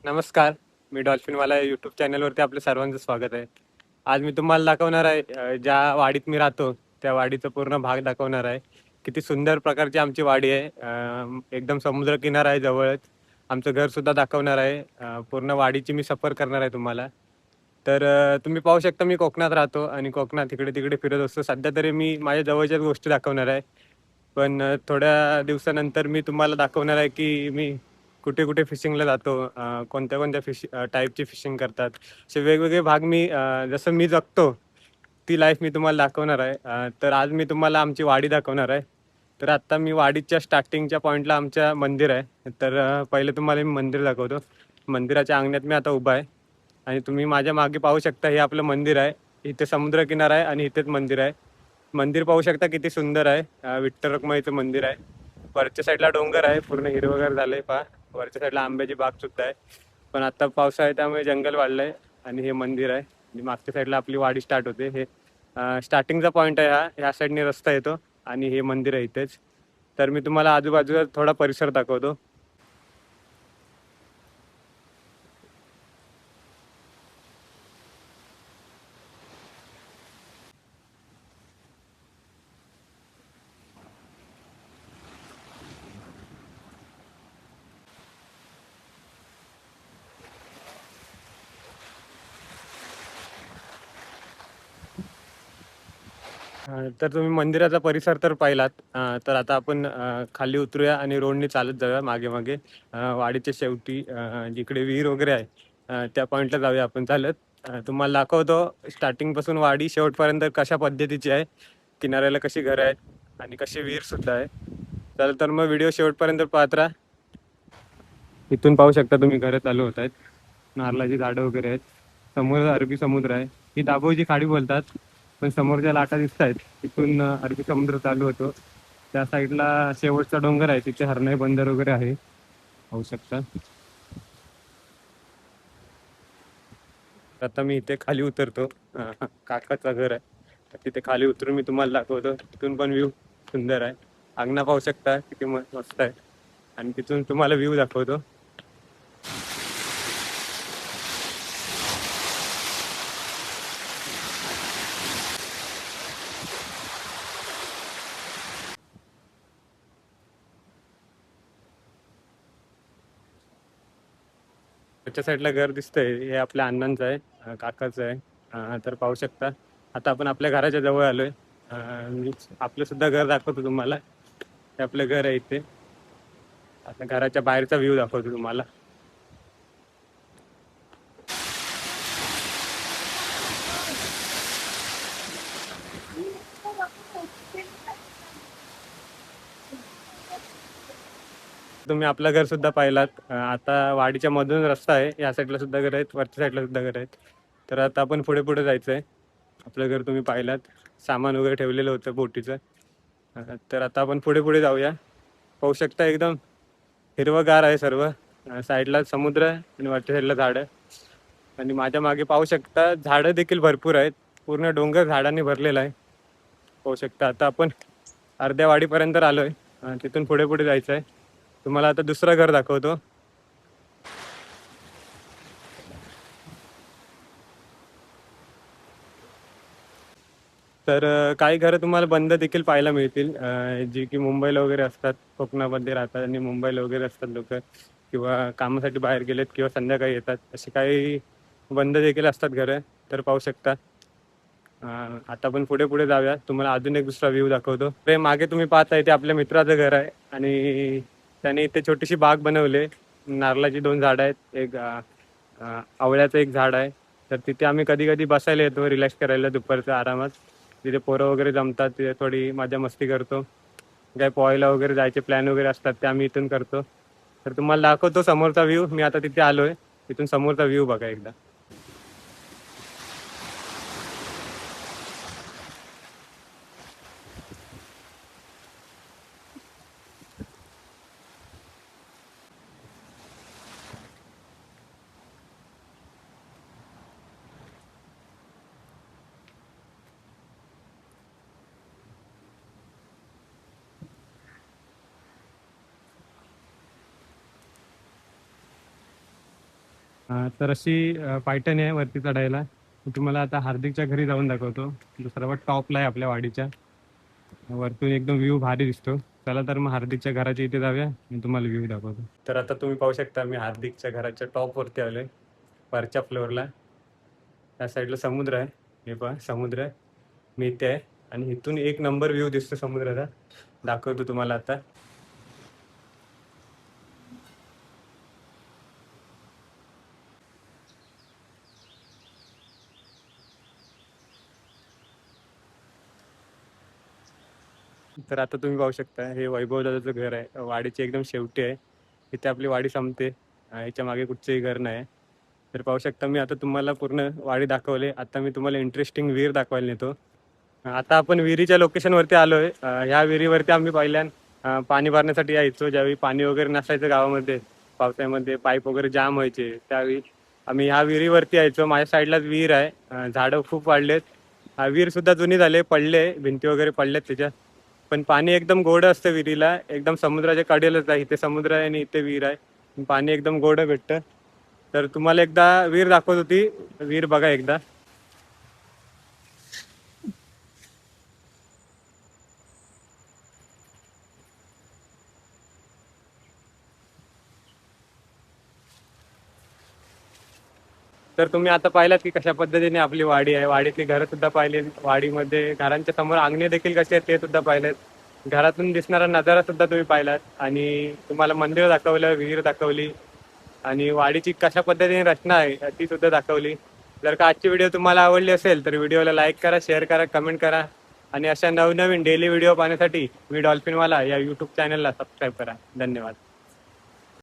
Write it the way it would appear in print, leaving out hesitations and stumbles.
नमस्कार. मी डॉल्फिनवाला यूट्यूब चॅनलवरती आपलं सर्वांचं स्वागत आहे. आज मी तुम्हाला दाखवणार आहे ज्या वाडीत मी राहतो, त्या वाडीचा पूर्ण भाग दाखवणार आहे. किती सुंदर प्रकारची आमची वाडी आहे. एकदम समुद्रकिनारा आहे जवळच. आमचं घरसुद्धा दाखवणार आहे. पूर्ण वाडीची मी सफर करणार आहे तुम्हाला. तर तुम्ही पाहू शकता मी कोकणात राहतो आणि कोकणात इकडे-तिकडे फिरत असतो. सध्या तरी मी माझ्या जवळच्याच गोष्टी दाखवणार आहे. पण थोड्या दिवसानंतर मी तुम्हाला दाखवणार आहे, की मी कुठे-कुठे फिशिंगला जातो, कोणत्या-कोणत्या टाईपची फिशिंग करतात. असे वेगवेगळे भाग मी जसं मी जगतो, ती लाईफ मी तुम्हाला दाखवणार आहे. तर आज मी तुम्हाला आमची वाडी दाखवणार आहे. तर आत्ता मी वाडीच्या स्टार्टिंगच्या पॉईंटला आमच्या मंदिर आहे. तर पहिले तुम्हाला मी मंदिर दाखवतो. मंदिराच्या अंगणात मी आता उभा आहे आणि तुम्ही माझ्या मागे पाहू शकता हे आपलं मंदिर आहे. इथे समुद्रकिनारा आहे आणि इथेच मंदिर आहे. मंदिर पाहू शकता किती सुंदर आहे. विठ्ठल रखुमाईचं मंदिर आहे. वरच्या साईडला डोंगर आहे, पूर्ण हिरवगार झालंय पहा. वरच्या साईडला आंब्याची बाग सुद्धा आहे. पण आता पावसाळा आहे त्यामुळे जंगल वाढलंय आणि हे मंदिर आहे आणि मागच्या साईडला आपली वाडी स्टार्ट होते. हे स्टार्टिंगचा पॉईंट आहे हा. ह्या साईडने रस्ता येतो आणि हे मंदिर आहे इथेच. तर मी तुम्हाला आजूबाजूचा थोडा परिसर दाखवतो. तर तुम्ही मंदिराचा परिसर तर पाहिलात. तर आता आपण खाली उतरूया आणि रोडने चालत जाऊया मागे-मागे. वाडीच्या शेवटी जिकडे विहीर वगैरे आहे, त्या पॉईंटला जाऊया आपण चालत. तुम्हाला दाखवतो स्टार्टिंगपासून वाडी शेवटपर्यंत कशा पद्धतीची आहे, किनाऱ्याला कशी घरं आहेत आणि कशी विहीरसुद्धा आहे. चला तर मग व्हिडिओ शेवटपर्यंत पाहत राहा. इथून पाहू शकता तुम्ही घरं चालू होत आहेत. नारळाची झाडं वगैरे आहेत. समोर अरबी समुद्र आहे. ही दाभोळीची खाडी बोलतात. पण समोरच्या लाटा दिसत आहेत. तिथून अरबी समुद्र चालू होतो. त्या साईडला शेवटचा डोंगर आहे. तिथे हरणाई बंदर वगैरे आहे. पाहू शकता. आता मी इथे खाली उतरतो. काकाचं घर आहे. तर तिथे खाली उतरून मी तुम्हाला दाखवतो. तिथून पण व्ह्यू सुंदर आहे. अंगणा पाहू शकता किती मस्त आहे. आणि तिथून तुम्हाला व्ह्यू दाखवतो. त्याच्या साईडला घर दिसतंय हे आपल्या अण्णांचं आहे, काकाचं आहे. तर पाहू शकता. आता आपण आपल्या घराच्या जवळ आलोय. मी आपलं सुद्धा घर दाखवतो तुम्हाला. हे आपलं घर आहे इथे. आता घराच्या बाहेरचा व्ह्यू दाखवतो तुम्हाला. तुम्ही आपलं घर सुद्धा पाहिलात. आता वाडीच्या मधून रस्ता आहे. या साईडला सुद्धा घर आहेत, वरच्या साईडला सुद्धा घर आहेत. तर आता आपण पुढे पुढे जायचं आहे. आपलं घर तुम्ही पाहिलात. सामान वगैरे ठेवलेलं होतं बोटीचं. तर आता आपण पुढे पुढे जाऊया. पाहू शकता एकदम हिरवंगार आहे सर्व. साईडला समुद्र आहे आणि वरच्या साईडला झाडं. आणि माझ्या मागे पाहू शकता झाडं देखील भरपूर आहेत. पूर्ण डोंगर झाडांनी भरलेला आहे. पाहू शकता. आता आपण अर्ध्या वाडीपर्यंत आलोय. तिथून पुढे पुढे जायचं आहे. तुम्हाला आता दुसरं घर दाखवतो. तर काही घरं तुम्हाला बंद देखील पाहायला मिळतील, जी की मुंबईला वगैरे असतात. कोकणामध्ये राहतात आणि मुंबईला वगैरे असतात लोक, किंवा कामासाठी बाहेर गेलेत किंवा संध्याकाळी येतात. अशी काही बंद देखील असतात घरं. तर पाहू शकता. आता आपण पुढे पुढे जाऊया. तुम्हाला अजून एक दुसरा व्ह्यू दाखवतो. ते मागे तुम्ही पाहताय ते आपल्या मित्राचं घर आहे आणि त्याने इथे छोटीशी बाग बनवली. नारळाची 2 झाडं आहेत. एक आवळ्याचं एक झाड आहे. तर तिथे आम्ही कधी कधी बसायला येतो, रिलॅक्स करायला दुपारचं आरामात. तिथे पोरं वगैरे जमतात, तिथे थोडी मजा मस्ती करतो. काय पोहायला वगैरे जायचे प्लॅन वगैरे असतात ते आम्ही इथून करतो. तर तुम्हाला दाखवतो समोरचा व्ह्यू. मी आता तिथे आलोय. तिथून समोरचा व्ह्यू बघा एकदा. तर अशी पायटन आहे वरती चढायला. मी तुम्हाला आता हार्दिकच्या घरी जाऊन दाखवतो. जो सर्वात टॉपला आहे आपल्या वाडीच्या. वरतून एकदम व्ह्यू भारी दिसतो. चला तर मग हार्दिकच्या घराच्या इथे जाऊया, मी तुम्हाला व्ह्यू दाखवतो. तर आता तुम्ही पाहू शकता मी हार्दिकच्या घराच्या टॉपवरती आलोय, वरच्या फ्लोअरला. त्या साईडला समुद्र आहे. हे पहा समुद्र आहे. मी इथे आहे आणि इथून एक नंबर व्ह्यू दिसतो समुद्राचा. दाखवतो तुम्हाला आता. तर आता तुम्ही पाहू शकता हे वैभव दादाचं घर आहे. वाडीची एकदम शेवटी आहे. इथे आपली वाडी संपते. याच्या मागे कुठचंही घर नाही. तर पाहू शकता मी आता तुम्हाला पूर्ण वाडी दाखवले. आता मी तुम्हाला इंटरेस्टिंग विहीर दाखवायला नेतो. आता आपण विहिरीच्या लोकेशनवरती आलोय. ह्या विहिरीवरती आम्ही पाणी भरण्यासाठी यायचो. ज्यावेळी पाणी वगैरे नसायचं गावामध्ये, पावसाळ्यामध्ये पाईप वगैरे जाम व्हायचे, त्यावेळी आम्ही ह्या विहिरीवरती यायचो. माझ्या साईडलाच विहीर आहे. झाडं खूप वाढलेत. विहीर सुद्धा जुनी झाले, पडले, भिंती वगैरे पडल्यात त्याच्या. पण पाणी एकदम गोड असतं विहिरीला. एकदम समुद्राच्या कडेलाच आहे. इथे समुद्र आहे आणि इथे विहीर आहे. पाणी एकदम गोड भेटतं. तर तुम्हाला एकदा विहीर दाखवत होती. विहीर बघा एकदा. तर तुम्ही आता पाहिलात की कशा पद्धतीने आपली वाडी आहे. वाडीतली घरं सुद्धा पाहिली. वाडीमध्ये घरांच्या समोर अंगणे देखील कसे आहेत ते सुद्धा पाहिलेत. घरातून दिसणारा नजारा सुद्धा तुम्ही पाहिलात आणि तुम्हाला मंदिर दाखवलं, विहीर दाखवली आणि वाडीची कशा पद्धतीने रचना आहे ती सुद्धा दाखवली. जर का आजची व्हिडिओ तुम्हाला आवडली असेल तर व्हिडिओला लाईक करा, शेअर करा, कमेंट करा आणि अशा नवनवीन डेली व्हिडिओ पाहण्यासाठी मी डॉल्फिनवाला या यूट्यूब चॅनलला सबस्क्राईब करा. धन्यवाद.